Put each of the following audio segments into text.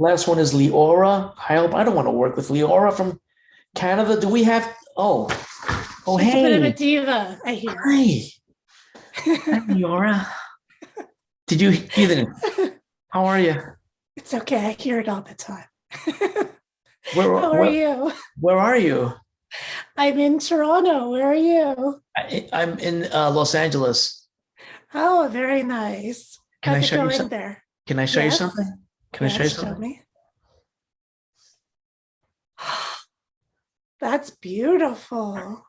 Last one is Leora. I hope I don't want to work with Leora from Canada. Do we have? Oh, She's a bit of a hey, diva, I hear. hi, hi, Leora. Did you didn't? How are you? It's okay. I hear it all the time. Where How are where you? where are you? I'm in Toronto. Where are you? I'm in Los Angeles. Oh, very nice. Can I How's it show you going something? there? Can I show you Yes. something? Can I show you Yes, show something? me. That's beautiful.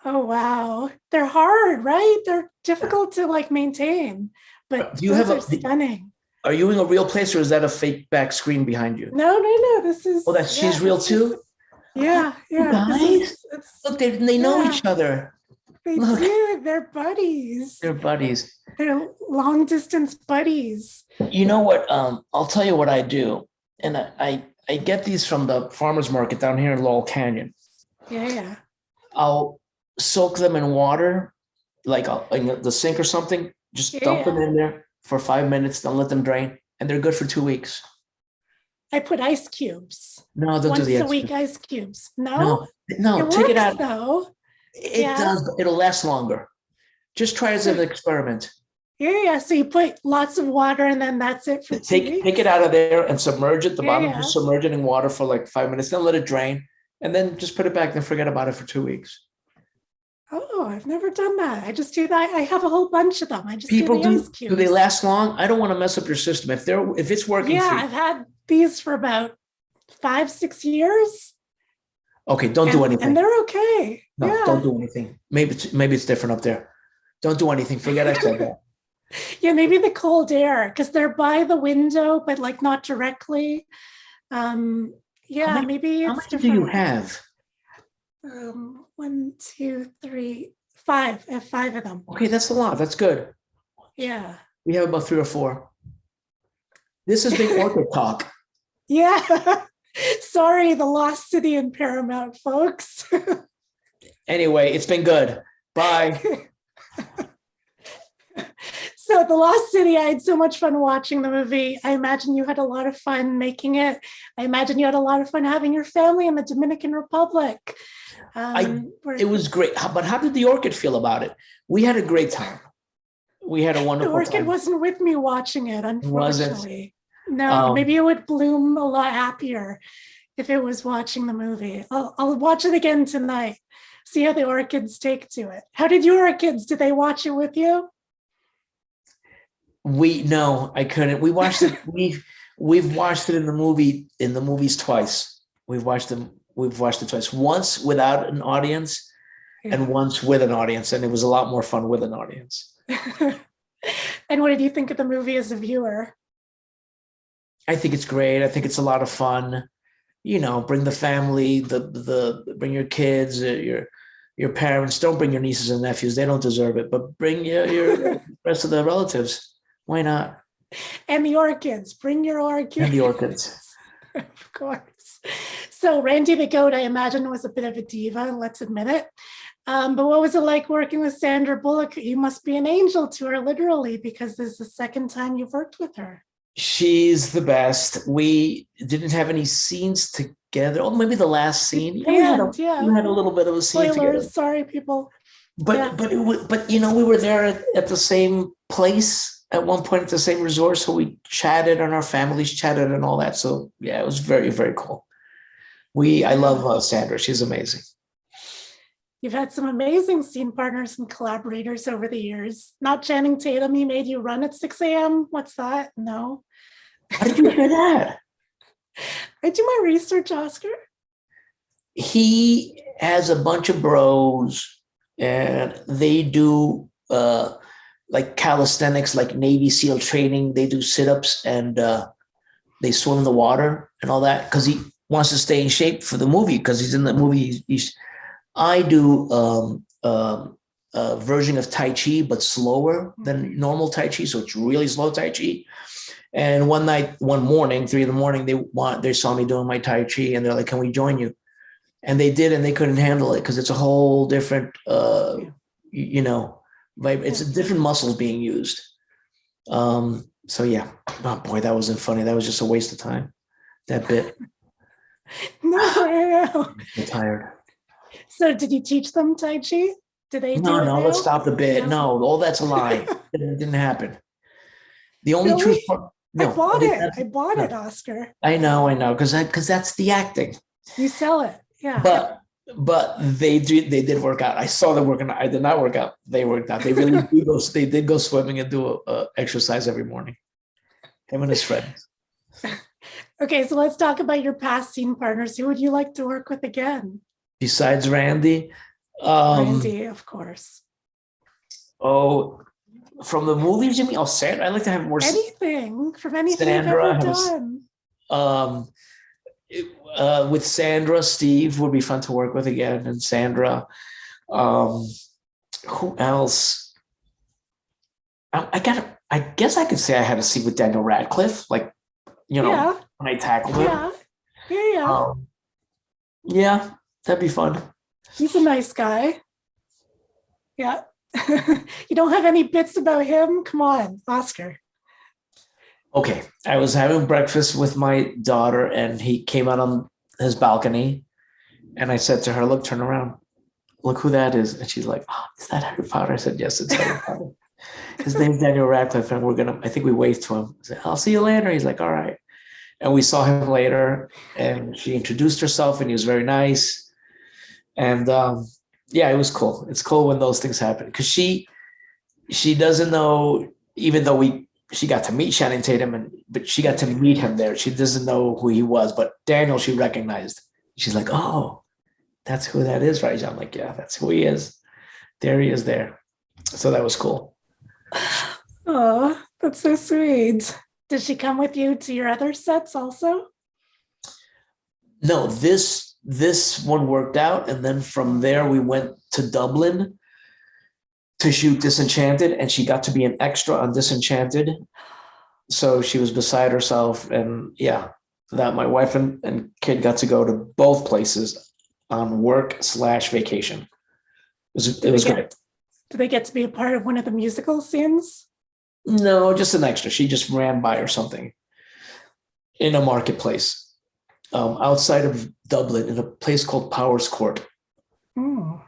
Oh, wow. They're hard, right? They're difficult to like maintain, but Do you have those a? are stunning. Are you in a real place or is that a fake back screen behind you? No, no, no. This Oh, is, that's yeah, she's real this is, too. Oh, yeah, you yeah. This guys, is, it's, look, they know yeah, each other. they Look, do. They're buddies. they're buddies. They're long distance buddies. You know what? I'll tell you what I do, and I get these from the farmers market down here in Laurel Canyon. Yeah, yeah. I'll soak them in water, like in the sink or something. Just Yeah, dump them yeah. in there for 5 minutes, then let them drain, and they're good for 2 weeks. I put ice cubes. No, don't do Once the a extra. week ice cubes. No? No, no, It take it works out. though. It Yeah. does, but it'll last longer. Just try it as So an experiment. yeah, yeah. So you put lots of water and then that's it for two Take it weeks. out of there and submerge it. The Yeah, bottom, yeah. just submerge it in water for like 5 minutes. Then let it drain, and then just put it back. Then forget about it for 2 weeks. Oh, I've never done that. I just do that. I have a whole bunch of them. I just do People the ice do they cubes. last long? I don't want to mess up your system. If it's working Yeah, for you, I've had these for about 5, 6 years. okay, don't do And anything. they're okay. No, don't Yeah. do anything. Maybe it's different up there. Don't do anything. Forget I said that. Yeah, maybe the cold air, because they're by the window, but like not directly. Yeah, maybe How it's many do you different. have? 1, 2, 3, 5. I have 5 of them. Okay, that's a lot. That's good. Yeah. We have about 3 or 4. This has been Orchid Talk. Yeah. Sorry, the Lost City in Paramount, folks. Anyway, it's been good. Bye. So the Lost City, I had so much fun watching the movie. I imagine you had a lot of fun making it. I imagine you had a lot of fun having your family in the Dominican Republic. It was great. But how did the orchid feel about it? We had a great time. We had a The wonderful orchid time. wasn't with me watching it, Wasn't. unfortunately. No, maybe it would bloom a lot happier if it was watching the movie. I'll watch it again tonight. See how the orchids take to it. How did your kids? Did they watch it with you? No, I couldn't. We watched it. We've watched it in the movies twice. We've watched it twice. Once without an audience, and once with an audience, and it was a lot more fun with an audience. And what did you think of the movie as a viewer? I think it's great. I think it's a lot of fun. You know, bring the family, bring your kids, your parents. Don't bring your nieces and nephews; they don't deserve it. But bring your rest of the relatives. Why not? And the orchids. Bring your orchids. And the orchids. Of course. So Randy the goat, I imagine, was a bit of a diva. Let's admit it. But what was it like working with Sandra Bullock? You must be an angel to her, literally, because this is the second time you've worked with her. She's the best. We didn't have any scenes together. Oh, maybe the last scene. We had a little bit of a scene together. Spoilers, sorry, people. But you know, we were there at the same place at one point at the same resort, so we chatted and our families chatted and all that. So yeah, it was very, very cool. I love Sandra. She's amazing. You've had some amazing scene partners and collaborators over the years. Not Channing Tatum. He made you run at 6 a.m. What's that? No. How did you hear that? I do my research, Oscar. He has a bunch of bros and they do like calisthenics, like Navy SEAL training. They do sit-ups and they swim in the water and all that because he wants to stay in shape for the movie because he's in the movie. I do a version of Tai Chi, but slower than normal Tai Chi. So it's really slow Tai Chi. And one morning, 3 a.m, they saw me doing my Tai Chi and they're like, can we join you? And they did, and they couldn't handle it because it's a whole different, it's a different muscles being used. So yeah, oh boy, that wasn't funny. That was just a waste of time. that bit. No, I know. I'm tired. So did you teach them Tai Chi? Do they do No, it no, now? let's stop the bit. No. No, all that's a lie. It didn't happen. The only Really? truth, I no, bought it. that's- I bought no. it, Oscar. I know, because that's the acting. You sell it. Yeah. But they did work out. I saw them working out. I did not work out. They worked out. They really do go. They did go swimming and do a exercise every morning. Him and his friends. Okay, so let's talk about your past scene partners. Who would you like to work with again? Besides Randy, Randy, of course. oh, from the movies, you mean? Oh, Sandra. I'd like to have more. Anything from anything Sandra you've ever has- done. Um, with Sandra, Steve would be fun to work with again, and Sandra. Who else? I guess I could say I had a scene with Daniel Radcliffe, like Yeah. when I tackled him. Yeah. Yeah, that'd be fun. He's a nice guy. Yeah. You don't have any bits about him? Come on, Oscar. Okay, I was having breakfast with my daughter, and he came out on his balcony, and I said to her, "Look, turn around. Look who that is." And she's like, "Oh, is that Harry Potter?" I said, "Yes, it's Harry Potter." His name's Daniel Radcliffe, and I think we waved to him. I said, "I'll see you later." He's like, "All right." And we saw him later, and she introduced herself, and he was very nice. And yeah, it was cool. It's cool when those things happen, because she doesn't know, even though she got to meet Channing Tatum, but she got to meet him there. She doesn't know who he was, but Daniel she recognized. She's like, "Oh, that's who that is, right?" I'm like, "Yeah, that's who he is. There he is there." So that was cool. Oh, that's so sweet. Did she come with you to your other sets also? No, this one worked out, and then from there we went to Dublin to shoot Disenchanted, and she got to be an extra on Disenchanted. So she was beside herself, and yeah, that my wife and kid got to go to both places on work/vacation. It was great. Did they get to be a part of one of the musical scenes? No, just an extra. She just ran by or something in a marketplace outside of Dublin, in a place called Powers Court. Oh,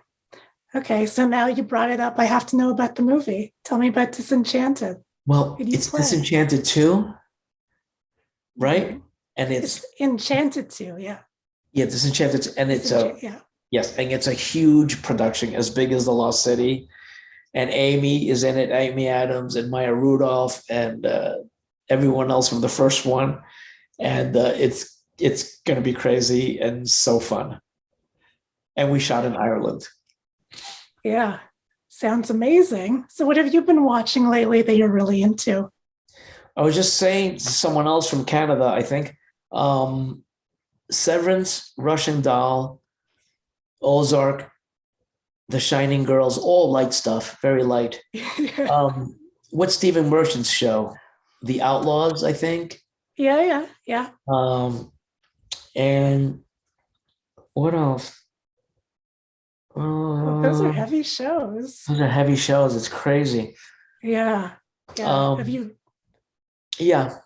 okay. So now you brought it up. I have to know about the movie. Tell me about Disenchanted. Well, Who do you it's play? Disenchanted too, right? And It's Enchanted too. Yeah. yeah, Disenchanted, and it's yeah. yes, and it's a huge production, as big as The Lost City. And Amy is in it, Amy Adams and Maya Rudolph, and everyone else from the first one. And it's going to be crazy and so fun. And we shot in Ireland. Yeah. Sounds amazing. So what have you been watching lately that you're really into? I was just saying to someone else from Canada, I think, Severance, Russian Doll, Ozark, The Shining Girls, all light stuff, very light. What's Stephen Merchant's show? The Outlaws, I think. Yeah. And what else? Well, those are heavy shows. Those are heavy shows. It's crazy. Yeah. Have you? Yeah.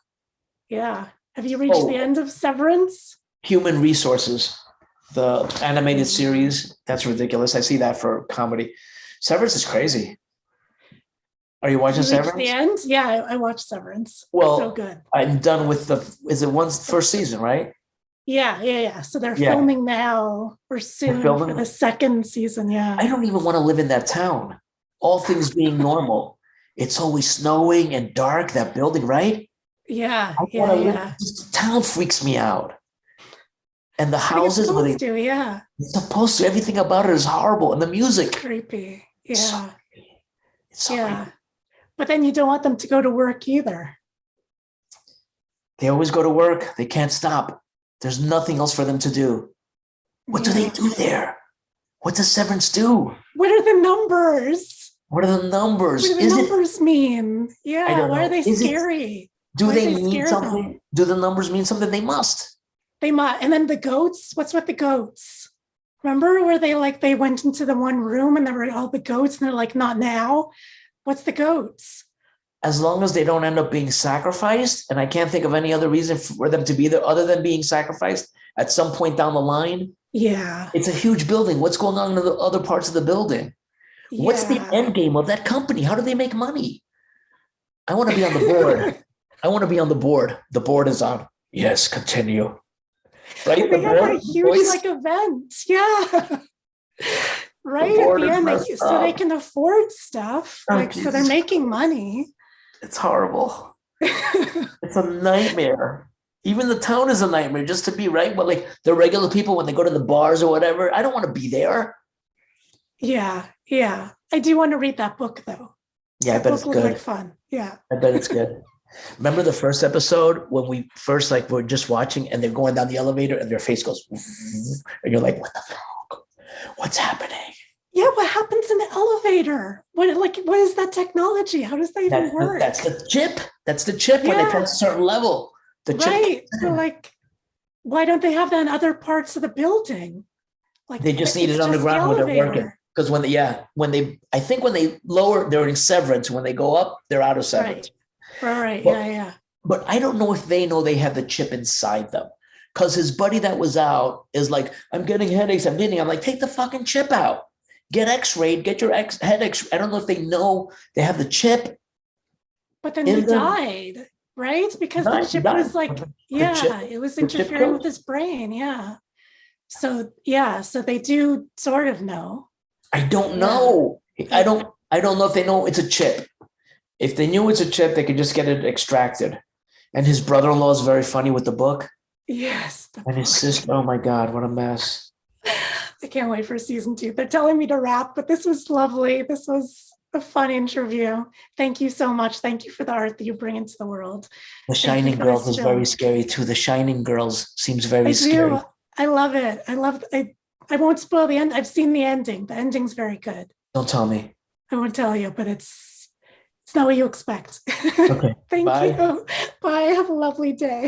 Yeah. Have you reached the end of Severance? Human Resources, the animated series. That's ridiculous. I see that for comedy. Severance is crazy. Are you watching Severance? The end? Yeah, I watched Severance. Well, so good. I'm done with is it first season, right? Yeah. So they're filming now or soon for the second season. Yeah. I don't even want to live in that town. All things being normal. It's always snowing and dark, that building, right? Yeah. This town freaks me out. And the houses, it's supposed to, everything about it is horrible. And the music. It's creepy. Yeah. It's so creepy. But then you don't want them to go to work either. They always go to work. They can't stop. There's nothing else for them to do. What do they do there? What does Severance do? What are the numbers? What are the numbers? What do the numbers mean? Yeah. Why are they scary? Do they mean something? Do the numbers mean something? They must. They might. And then the goats. What's with the goats? Remember where they went into the one room and there were all the goats and they're like, not now. What's the goats? as long as they don't end up being sacrificed, and I can't think of any other reason for them to be there other than being sacrificed at some point down the line. Yeah. It's a huge building. What's going on in the other parts of the building? What's the Yeah. end game of that company? How do they make money? I want to be on the board. I want to be on the board. The board is on. Yes, continue. Right? They have a huge like event. Yeah. Right at the end, so they can afford stuff. Like, so they're making money. It's horrible. It's a nightmare. Even the town is a nightmare just to be right. But like the regular people, when they go to the bars or whatever, I don't want to be there. Yeah. Yeah. I do want to read that book though. Yeah, I bet it's good. Like fun. Yeah. I bet it's good. Remember the first episode when we first like we're just watching and they're going down the elevator and their face goes and you're like, what the fuck? What's happening? Yeah, what happens in the elevator? What is that technology? How does that even work? That's the chip. That's the chip when they pass a certain level. The chip. Right. So like, why don't they have that in other parts of the building? Like they just need it underground when they're working. Because when they lower, they're in Severance. When they go up, they're out of Severance. Right. But, yeah. But I don't know if they know they have the chip inside them. Because his buddy that was out is like, I'm getting headaches. I'm like, take the fucking chip out. Get x-rayed, get your head x-rayed. I don't know if they know they have the chip. But then he died, right? Because the chip was like, it was interfering with his brain. Yeah. So they do sort of know. I don't know. I don't know if they know it's a chip. If they knew it's a chip, they could just get it extracted. And his brother-in-law is very funny with the book. Yes. And his sister, oh my God, what a mess. I can't wait for season 2. They're telling me to wrap, but this was lovely. This was a fun interview. Thank you so much. Thank you for the art that you bring into the world. The Shining Girls is very scary too. The Shining Girls seems very scary. I love it. I won't spoil the end. I've seen the ending. The ending's very good. Don't tell me. I won't tell you, but it's not what you expect. Okay. Thank you. Bye. Have a lovely day.